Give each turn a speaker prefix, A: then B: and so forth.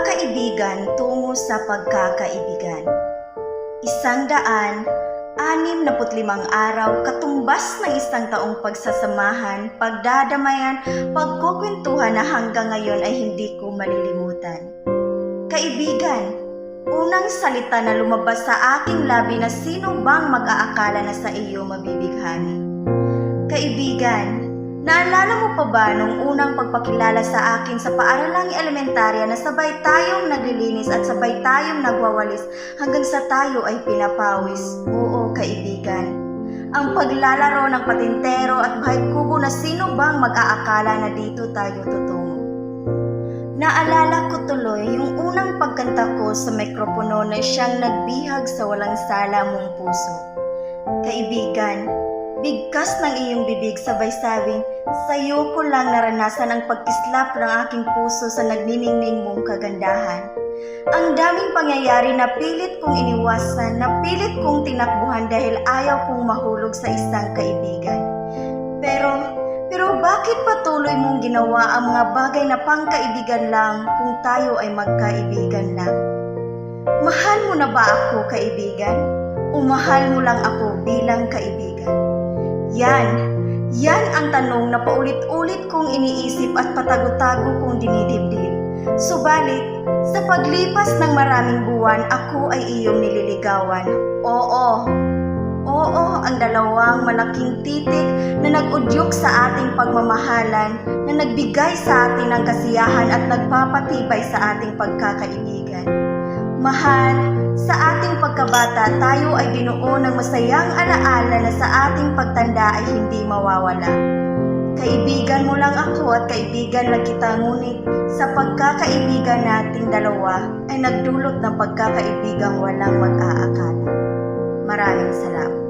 A: Pagkakaibigan tungo sa pagkakaibigan. 165 araw katumbas ng isang taong pagsasamahan, pagdadamayan, pagkukwentuhan na hanggang ngayon ay hindi ko malilimutan. Kaibigan, unang salita na lumabas sa aking labi na sino bang mag-aakala na sa iyo mabibighani. Kaibigan, naalala mo pa ba nung unang pagpakilala sa akin sa paaralang elementarya na sabay tayong naglilinis at sabay tayong nagwawalis hanggang sa tayo ay pinapawis? Oo, kaibigan. Ang paglalaro ng patintero at bahay kubo na sino bang mag-aakala na dito tayo tutungo. Naalala ko tuloy yung unang pagkanta ko sa mikropono na siyang nagbihag sa walang sala mong puso. Kaibigan, bigkas ng iyong bibig sabay sabing, sa'yo ko lang naranasan ang pagkislap ng aking puso sa nagniningning mong kagandahan. Ang daming pangyayari na pilit kong iniwasan, na pilit kong tinakbuhan dahil ayaw kong mahulog sa isang kaibigan. Pero bakit patuloy mong ginawa ang mga bagay na pangkaibigan lang kung tayo ay magkaibigan lang? Mahal mo na ba ako, kaibigan? O mahal mo lang ako bilang kaibigan? Yan ang tanong na paulit-ulit kong iniisip at patago-tago kong dinidibdib. Subalit, sa paglipas ng maraming buwan, ako ay iyong nililigawan. Oo, ang dalawang malaking titik na nag-udyok sa ating pagmamahalan, na nagbigay sa atin ng kasiyahan at nagpapatibay sa ating pagkakaibigan. Mahal, sa ating pagkabata, tayo ay binuo ng masayang alaala na sa ating pagtanda ay hindi mawawala. Kaibigan mo lang ako at kaibigan lang kita, ngunit sa pagkakaibigan nating dalawa ay nagdulot ng pagkakaibigang walang mag-aakala. Maraming salamat.